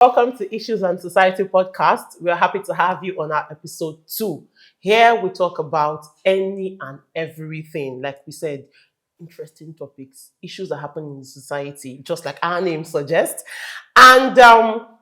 Welcome to Issues and Society podcast. We are happy to have you on our episode 2. Here we talk about any and everything, like we said, interesting topics, issues that happen in society, just like our name suggests. And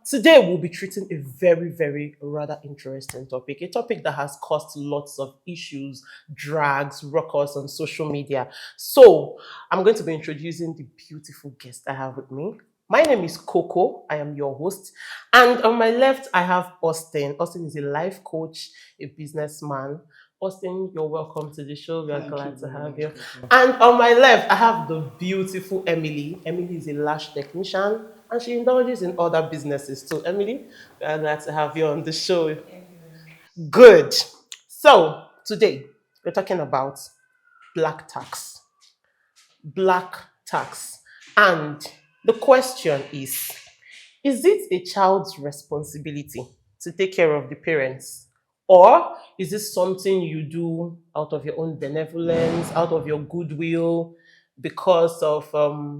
today we'll be treating a very, very rather interesting topic, a topic that has caused lots of issues, drags, ruckus on social media. So I'm going to be introducing the beautiful guest I have with me. My name is Coco. I am your host. And on my left, I have Austin. Austin is a life coach, a businessman. Austin, you're welcome to the show. We are glad to have you. And on my left, I have the beautiful Emily. Emily is a lash technician and she indulges in other businesses too. Emily, we are glad to have you on the show. Good. So, today, we're talking about black tax. Black tax. And the question is it a child's responsibility to take care of the parents? Or is this something you do out of your own benevolence, out of your goodwill, because of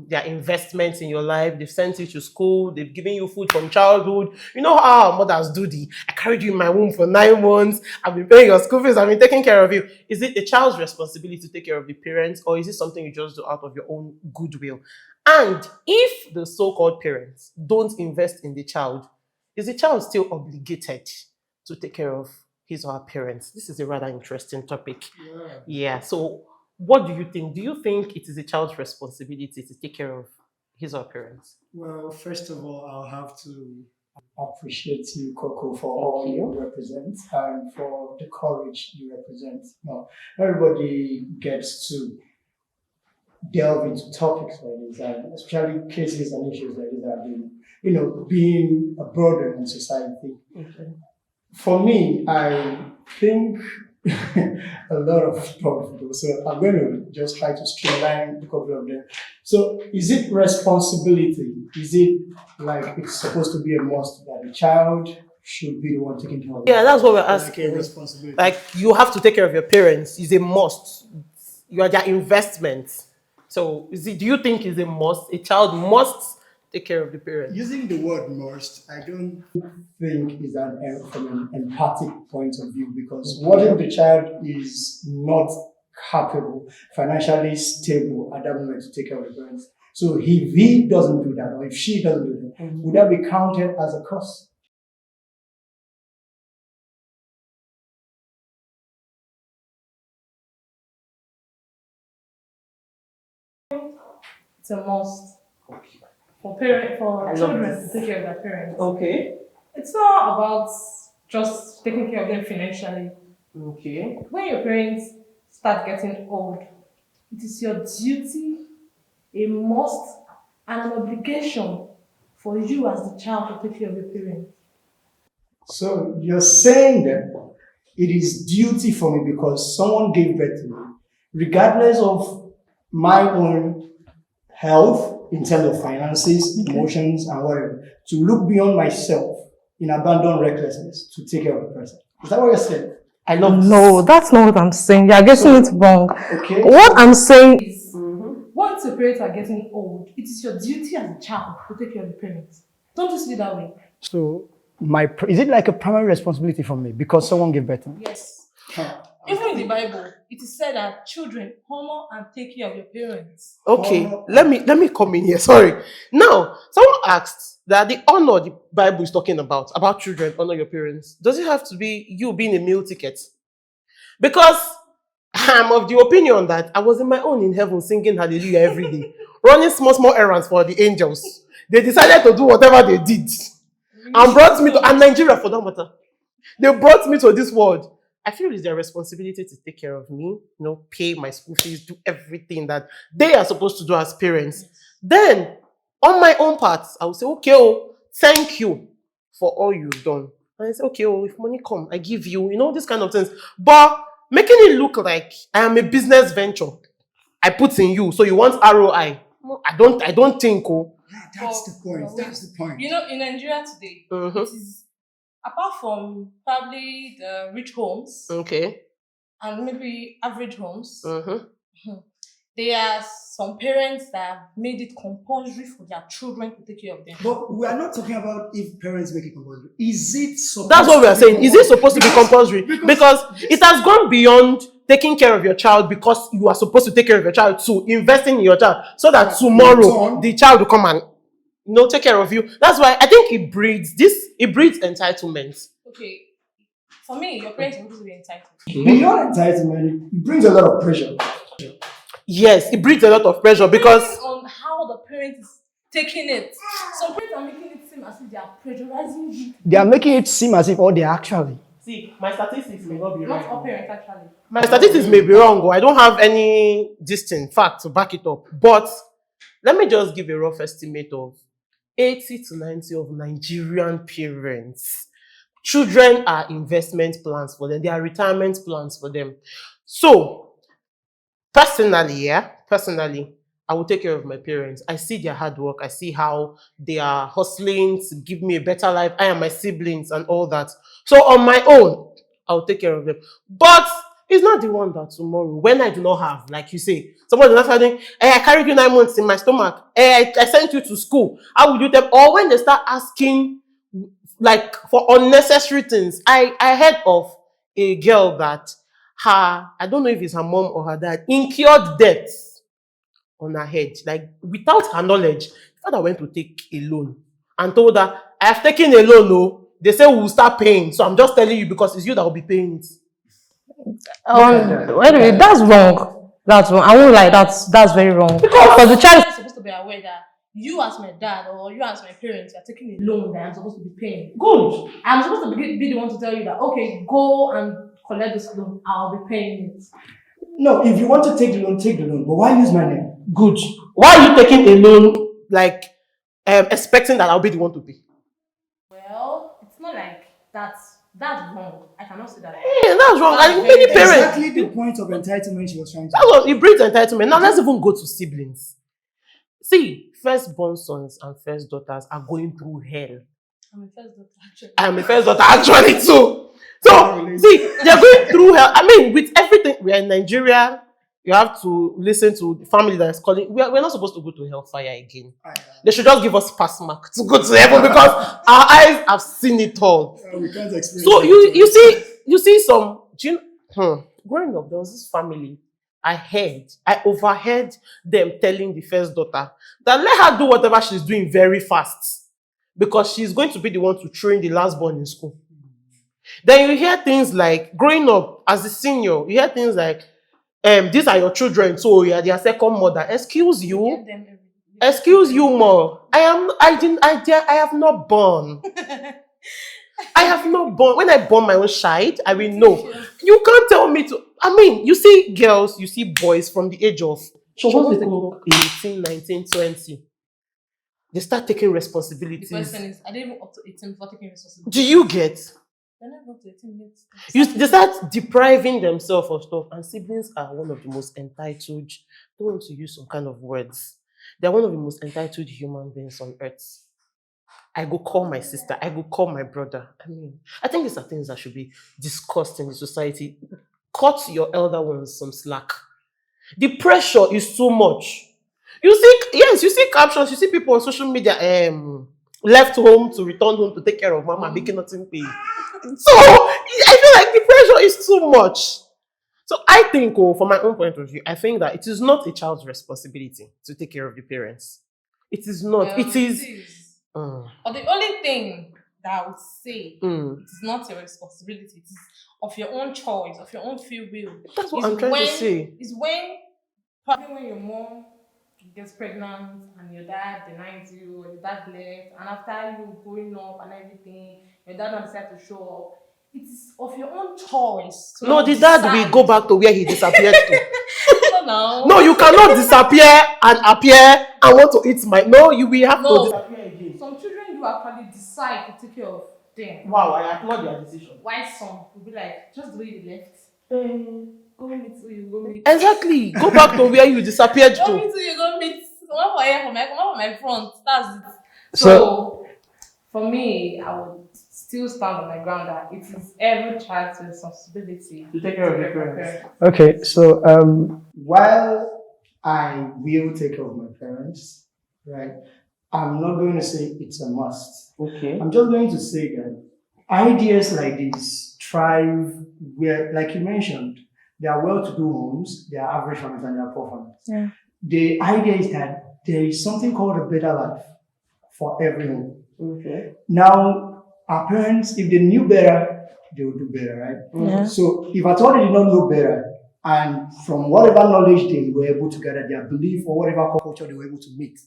their investments in your life? They've sent you to school, they've given you food from childhood. You know how our mothers do I carried you in my womb for 9 months, I've been paying your school fees, I've been taking care of you. Is it a child's responsibility to take care of the parents, or is it something you just do out of your own goodwill? And if the so-called parents don't invest in the child, is the child still obligated to take care of his or her parents? This is a rather interesting topic. Yeah. So what do you think? Do you think it is a child's responsibility to take care of his or her parents? Well, first of all, I'll have to appreciate you, Coco, for all you represent and for the courage you represent. Now, everybody gets to delve into topics like this, and especially cases and issues like this have been, being a burden in society. Okay. For me, I think a lot of stuff. So I'm going to just try to streamline a couple of them. So is it responsibility? Is it like it's supposed to be a must that the child should be the one taking care of it? Yeah, that's what we're Like asking. a responsibility. Like, you have to take care of your parents. It's a must. You are their investment. So do you think it's a must? A child must take care of the parents? Using the word must, I don't think is from an empathic point of view, because what if the child is not capable, financially stable at that moment to take care of the parents? So if he doesn't do that, or if she doesn't do that, would that be counted as a cost? It's a must for children to take care of their parents. Okay. It's not about just taking care of them financially. Okay. When your parents start getting old, it is your duty, a must, and an obligation for you as the child to take care of your parents. So you're saying that it is duty for me because someone gave birth to me, regardless of my own health in terms of finances, emotions, and whatever, to look beyond myself in abandoned recklessness to take care of the person. Is that what you're saying? I love No, that's not what I'm saying. You're getting it wrong. Okay. What I'm saying is, once your parents are getting old, it is your duty as a child to take care of your parents. Don't you see it that way? So is it like a primary responsibility for me because someone gave birth to me? Yes. Even in the Bible, it is said that children honor and take care of your parents. Okay, let me come in here. Sorry. Now, someone asked that the honor the Bible is talking about children, honor your parents. Does it have to be you being a meal ticket? Because I'm of the opinion that I was in my own in heaven singing hallelujah every day, running small errands for the angels. They decided to do whatever they did and brought me to Nigeria for that matter. They brought me to this world. I feel it's their responsibility to take care of me, pay my school fees, do everything that they are supposed to do as parents. Then, on my own part, I will say, okay, thank you for all you've done. And I say, okay, if money come, I give you, these kind of things. But making it look like I am a business venture, I put in you, so you want ROI. No, I don't think. That's the point. That's the point. In Nigeria today, it is, apart from probably the rich homes, Okay. and maybe average homes, there are some parents that have made it compulsory for their children to take care of them. But we are not talking about if parents make it compulsory. Is it supposed That's what we are to be saying. Is it supposed to be compulsory? compulsory? Because it has gone beyond taking care of your child because you are supposed to take care of your child to investing in your child so that tomorrow the child will come and take care of you. That's why I think it breeds entitlement. Okay, for me, your parents are supposed to be entitled. Beyond entitlement, it brings a lot of pressure. Yes, it breeds a lot of pressure because depending on how the parent is taking it. Some parents are making it seem as if they are pressurizing you. They are making it seem as if all they actually. see, my statistics may not be Not all right. parents actually. My statistics may be wrong, or I don't have any distinct fact to back it up. But let me just give a rough estimate of 80 to 90 of Nigerian parents. Children are investment plans for them. They are retirement plans for them. So, personally, I will take care of my parents. I see their hard work. I see how they are hustling to give me a better life. I and my siblings and all that. So on my own, I'll take care of them. But it's not the one that tomorrow, when I do not have, like you say, somebody is not saying, hey, I carried you 9 months in my stomach. Hey, I sent you to school. How would you tell? Or when they start asking, like, for unnecessary things. I heard of a girl that I don't know if it's her mom or her dad, incurred debts on her head. Like, without her knowledge, father went to take a loan and told her, I have taken a loan, no. They say we will start paying. So I'm just telling you because it's you that will be paying it. Anyway, that's wrong. That's wrong. I won't lie. That's very wrong. Because the child is supposed to be aware that you as my dad or you as my parents are taking a loan that I'm supposed to be paying. Good. I'm supposed to be the one to tell you that, okay, go and collect this loan. I'll be paying it. No, if you want to take the loan, take the loan. But why use my name? Good. Why are you taking a loan, like, expecting that I'll be the one to pay? Well, it's not like that's wrong. I cannot say that. Yeah, that's wrong. And many parents. Exactly the point of entitlement she was trying to That's what it breeds entitlement. Now let's even go to siblings. See, firstborn sons and first daughters are going through hell. I'm a first daughter actually. I'm a first daughter actually too. So see, they're going through hell. I mean, with everything, we are in Nigeria. You have to listen to the family that is calling. We're not supposed to go to hellfire again. They should just give us pass mark to go to heaven because our eyes have seen it all. we can't experience So you see some. Growing up, there was this family. I overheard them telling the first daughter that let her do whatever she's doing very fast because she's going to be the one to train the last born in school. Then you hear things like, growing up as a senior, you hear things like, these are your children, so you are their second mother. Excuse you. Excuse you more. I have not born. I have not born. When I born my own child, I will know. You can't tell me to. I mean, you see girls, you see boys from the age of 18, 19, 20. They start taking responsibilities. The question is, are they even up to 18 before taking responsibility? Do you get? They're not up to 18 yet. They start depriving themselves of stuff, and siblings are one of the most entitled. I don't want to use some kind of words. They're one of the most entitled human beings on earth. I go call my sister. I go call my brother. I mean, I think these are things that should be discussed in the society. Cut your elder ones some slack. The pressure is too much. You see captions. You see people on social media. Left home to return home to take care of mama, making nothing pay. So I feel like the pressure is too much. So I think, from my own point of view, I think that it is not a child's responsibility to take care of the parents. It is not. It is. But the only thing that I would say it is not your responsibility. It is of your own choice, of your own free will. That's what I'm trying to say. Is probably when your mom gets pregnant and your dad denies you, or your dad left, and after you growing up and everything, your dad don't decide to show up. It is of your own choice. No, the dad will go back to where he disappeared to. No. No, you cannot disappear and appear and want to eat my. No, you will have to disappear again. Some children do actually decide to take care of them. Wow, I applaud your decision. Why some will be like, just the way they left. Go meet who you go meet. Exactly. Go back to where you disappeared to. Go meet who you go meet. Come over here, come on my front. That's it. So for me, I would still stand on my ground that it is every child's responsibility to take care of their parents. Okay, so while I will take care of my parents, right? I'm not going to say it's a must. Okay. I'm just going to say that ideas like this thrive where, like you mentioned, there are well-to-do homes, there are average families, and there are poor families. Yeah. The idea is that there is something called a better life for everyone. Okay. Now, our parents, if they knew better, they would do better, right? Yeah. So if at all they did not know better, and from whatever knowledge they were able to gather, their belief or whatever culture they were able to meet,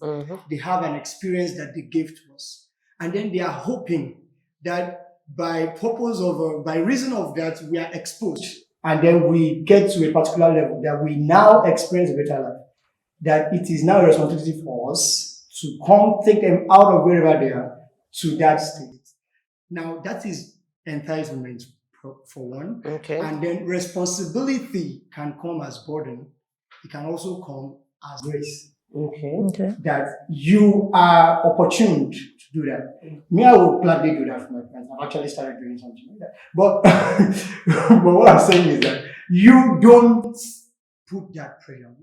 they have an experience that they gave to us. And then they are hoping that by purpose of, by reason of that, we are exposed. And then we get to a particular level that we now experience a better life. That it is now a responsibility for us to come take them out of wherever they are to that state. Now, that is entitlement for one. Okay. And then responsibility can come as burden. It can also come as grace. Okay. That you are opportune to do that. Me, I will gladly do that for my friends. I've actually started doing something like that. But, but what I'm saying is that you don't put that pressure on.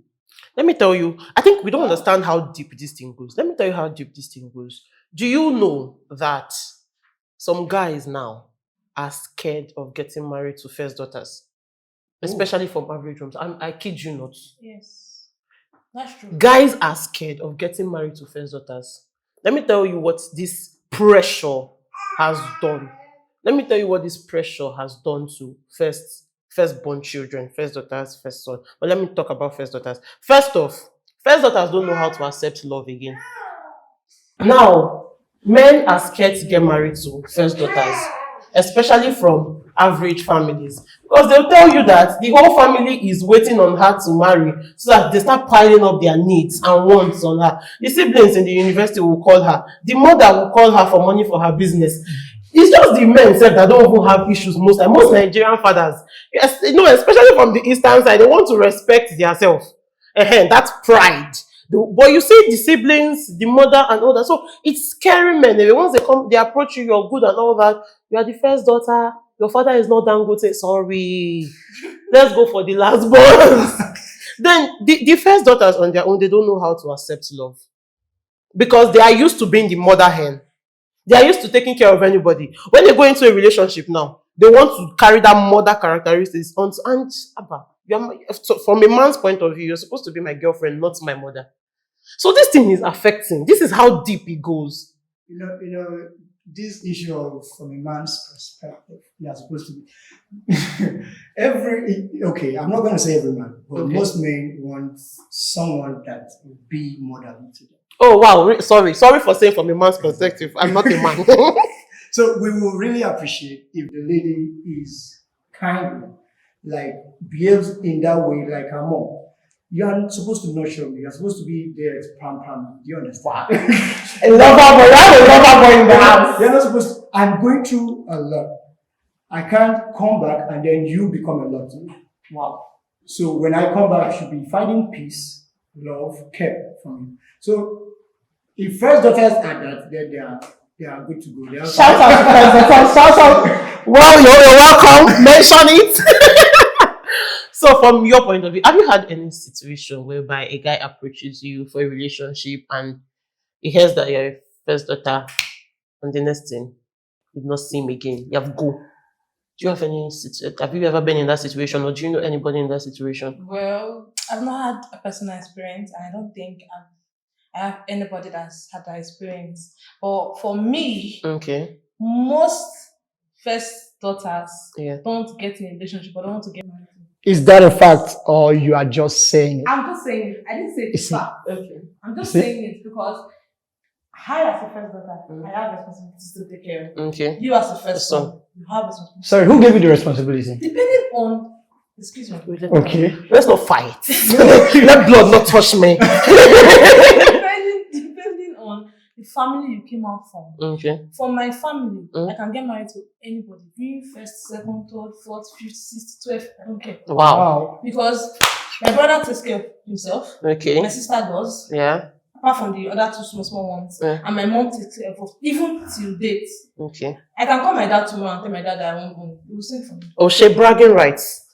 Let me tell you, I think we don't understand how deep this thing goes. Let me tell you how deep this thing goes. Do you know that some guys now are scared of getting married to first daughters? Especially from average homes. I kid you not. Yes. That's true. Guys are scared of getting married to first daughters. Let me tell you what this pressure has done. Let me tell you what this pressure has done to firstborn children, first daughters, first son. But let me talk about first daughters. First off, first daughters don't know how to accept love again. Now, men are scared to get married to first daughters, especially from average families, because they'll tell you that the whole family is waiting on her to marry so that they start piling up their needs and wants on her. The siblings in the university will call her. The mother will call her for money for her business. It's just the men that don't even have issues most time. Most Nigerian fathers, yes, especially from the eastern side, they want to respect themselves. That's pride. But you see the siblings, the mother and all that. So it's scary men. Once they come, they approach you, you're good and all that. You are the first daughter. Your father is not Dangote. Sorry. Let's go for the last born. Then the first daughters on their own, they don't know how to accept love. Because they are used to being the mother hen. They are used to taking care of anybody. When they go into a relationship now, they want to carry that mother characteristics on. And so from a man's point of view, you're supposed to be my girlfriend, not my mother. So this thing is affecting. This is how deep it goes. You know, this issue of from a man's perspective, you are supposed to be I'm not going to say every man, but most men want someone that will be more than to them. Oh wow, sorry for saying from a man's perspective. I'm not a man. So we will really appreciate if the lady is kind, like behaves in that way like her mom. You are supposed to nurture me. You're supposed to be there to pam. Do you understand? A lover boy. I'm a lover boy in the house. You're not supposed to. I'm going through a lot. I can't come back and then you become a lot to me. Wow. So when I come back, I should be finding peace, love, care from you. So if first daughters are that, then they are good to go. Shout out to first daughters. Shout out. Well, you're welcome. Mention it. So from your point of view, have you had any situation whereby a guy approaches you for a relationship and he hears that you're a first daughter and the next thing, you not see him again, you have go? Do you have have you ever been in that situation, or do you know anybody in that situation? Well, I've not had a personal experience, and I don't think I have anybody that's had that experience. But for me, most first daughters don't get in a relationship or don't want to get married. Is that a fact, or you are just saying it? I'm just saying it. I didn't say it's a fact. Okay. I'm just saying it because I, as a first daughter, I have responsibilities to take care of. Okay. You, as a first son, you have responsibilities. Sorry, who gave you the responsibility? Depending on, excuse me. Okay. Let's not fight. Let blood not touch me. Depending on the family you came out from. Okay. For my family, I can get married to anybody. Being first, second, third, fourth, fifth, sixth, 12th, I don't care. Wow. Because my brother takes care of himself. Okay. My sister does. Yeah. Apart from the other two small ones. Yeah. And my mom takes care of even till date. Okay. I can call my dad tomorrow and tell my dad that I won't go. He will send for me. Oh, she bragging rights.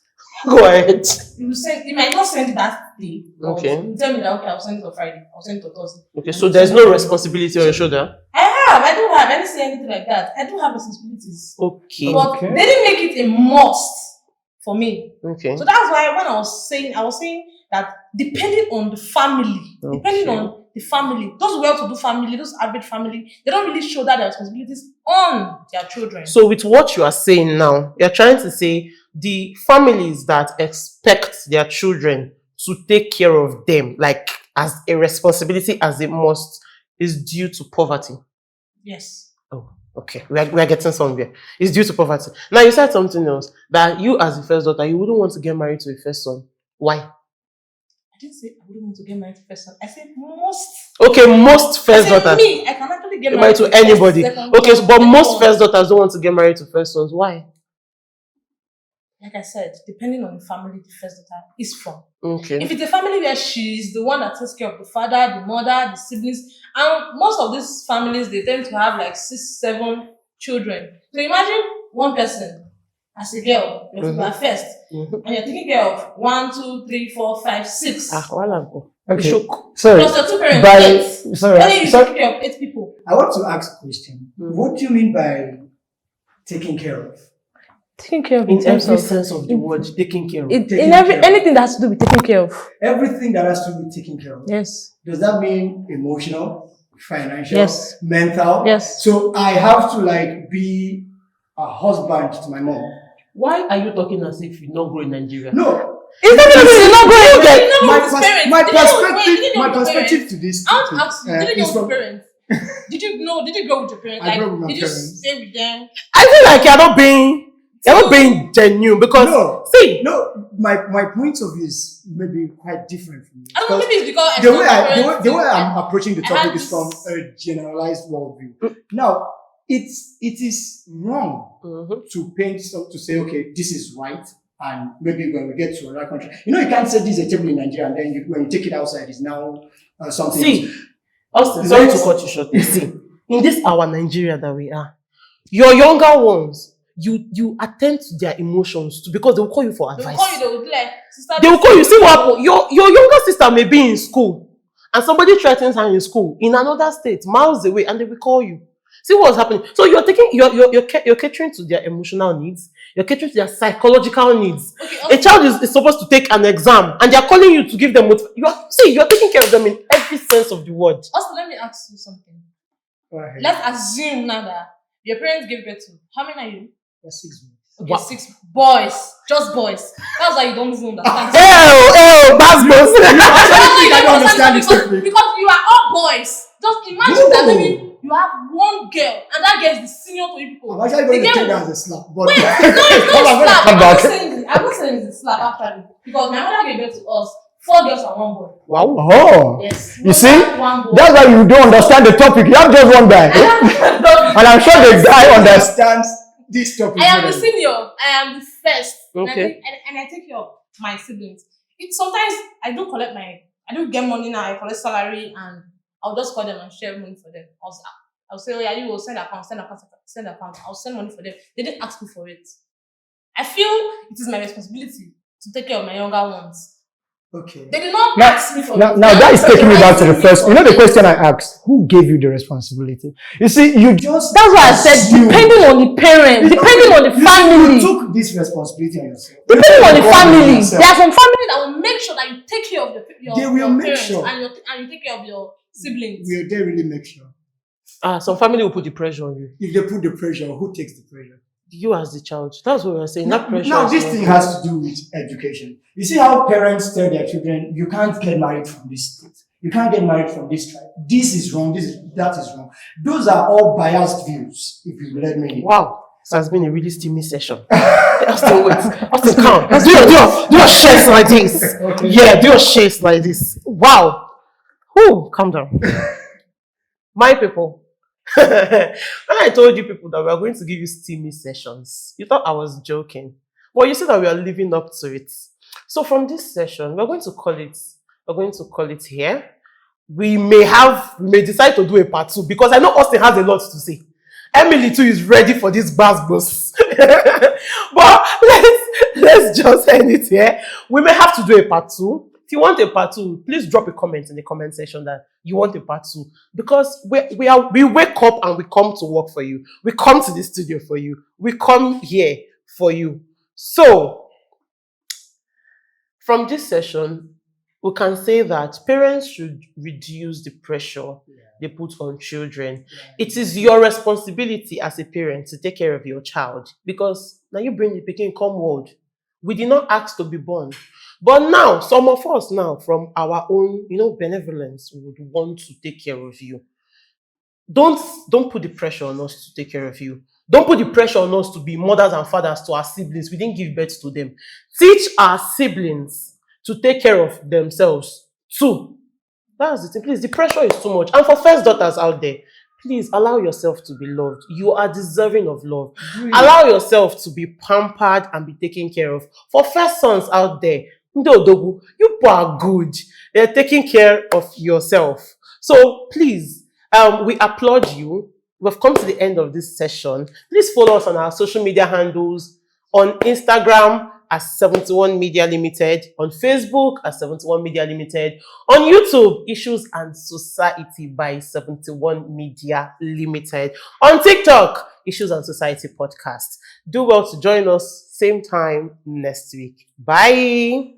Go ahead. He will send. He might not send that Saturday. Or Okay. you tell me that, okay, I'll send it on Friday. I'll send it on Thursday. Okay, so there's no responsibility on your shoulder. I do have. I didn't say anything like that. I do have responsibilities. Okay. But they didn't make it a must for me. Okay. So that's why when I was saying that depending on the family, those well-to-do family, those average family, they don't really shoulder their responsibilities on their children. So with what you are saying now, you're trying to say the families that expect their children to take care of them, like as a responsibility, as a must, is due to poverty. Yes. Oh, okay. We are getting somewhere. It's due to poverty. Now you said something else, that you as the first daughter, you wouldn't want to get married to a first son. Why? I didn't say I wouldn't want to get married to first son. I said most. Okay, most first daughters. Me, I can actually get married to anybody. Second, okay, but most anyone. first daughters don't want to get married to first sons. Why? Like I said, depending on the family the first daughter is from. Okay. If it's a family where she's the one that takes care of the father, the mother, the siblings, and most of these families, they tend to have like 6, 7 children. So imagine one person as a girl, you are first, and you're taking care of 1, 2, 3, 4, 5, 6. Okay. Sorry. Plus your 2 parents. 8. Sorry. Then you take care of 8 people. I want to ask a question. What do you mean by taking care of? Taking care of in every sense of the word, taking care of. Anything that has to do with taking care of. Everything that has to be taken care of. Yes. Does that mean emotional, financial, yes, mental? Yes. So I have to like be a husband to my mom. Why are you talking as if you not grow in Nigeria? No. It's not because you're not growing. My perspective to this. I want to ask you, did you go with your parents? Did you grow with your parents? I grew with my did parents. you stay with them? I feel like you're not being genuine because my point of view is maybe quite different from you. I don't know, maybe it's because the way I'm approaching the topic is from a generalized worldview. Now, it is wrong to paint to say, okay, this is right, and maybe when we get to another country, you can't say this is a table in Nigeria, and then when you take it outside, it's now something. See, Austin, sorry to cut you short. See, in this our Nigeria that we are, your younger ones, you attend to their emotions too, because they will call you for advice. They will like, sister. They will call you. See what happened? Your younger sister may be in school, and somebody threatens her in school in another state, miles away, and they will call you. See what's happening. So you're catering to their emotional needs. You're catering to their psychological needs. Okay, a child is supposed to take an exam, and they're calling you to give them. You're taking care of them in every sense of the word. Also, let me ask you something. Let's assume now that your parents gave birth to. How many are you? 6 boys. Okay, wow. 6 boys. Just boys. That's why you don't even understand. That's boys. I don't understand this because you are all boys. Just imagine that maybe you have one girl and that girl is the senior to you people. I'm actually going to take that as a slap. But wait, no, it's not a slap. I'm not saying it's a slap actually. Because my mother gave birth to us 4 girls and 1 boy. Wow. Oh. Yes. You see? That's why you don't understand the topic. You have just one guy. And I'm sure the guy understands this topic. I am the senior. I am the first. Okay. And I take care of my siblings. Sometimes I don't get money now. I collect salary and I'll just call them and share money for them. I'll say, oh yeah, you will send account. I'll send money for them. They didn't ask me for it. I feel it is my responsibility to take care of my younger ones. Okay. They did not ask me for it. Now that is taking me back to the first. The question I asked: who gave you the responsibility? You see, that's why I said depending on the parents, depending on the family. You took this responsibility on yourself. Depending on the family. There are some families that will make sure that you take care of your parents and you take care of your siblings. Will they really make sure? Some family will put the pressure on you. If they put the pressure, who takes the pressure? You as the child. That's what we're saying. That pressure. Now this thing has to do with education. You see how parents tell their children, you can't get married from this state. You can't get married from this tribe. This is wrong. That is wrong. Those are all biased views, if you let me. Wow. So it's been a really steamy session. Austin, wait. Austin, come. Do your shakes like this. Okay. Yeah, do your shakes like this. Wow. Whew, calm down. My people. When I told you people that we are going to give you steamy sessions, you thought I was joking. Well, you see that we are living up to it. So from this session, we're going to call it here. We may decide to do a part 2 because I know Austin has a lot to say. Emily too is ready for this buzz. But let's just end it here. We may have to do a part 2. If you want a part two, please drop a comment in the comment section that you want a part two. Because we wake up and we come to work for you. We come to the studio for you. We come here for you. So, from this session, we can say that parents should reduce the pressure they put on children. It is your responsibility as a parent to take care of your child because now you bring the pikin come world. We did not ask to be born. But now, some of us now, from our own, benevolence, would want to take care of you. Don't put the pressure on us to take care of you. Don't put the pressure on us to be mothers and fathers to our siblings. We didn't give birth to them. Teach our siblings to take care of themselves too. That's the thing. Please, the pressure is too much. And for first daughters out there, please allow yourself to be loved. You are deserving of love. Allow yourself to be pampered and be taken care of. For first sons out there, you are good. They're taking care of yourself. So please, we applaud you. We've come to the end of this session. Please follow us on our social media handles on Instagram as 71 Media Limited, on Facebook as 71 Media Limited, on YouTube, Issues and Society by 71 Media Limited, on TikTok, Issues and Society Podcast. Do well to join us same time next week. Bye.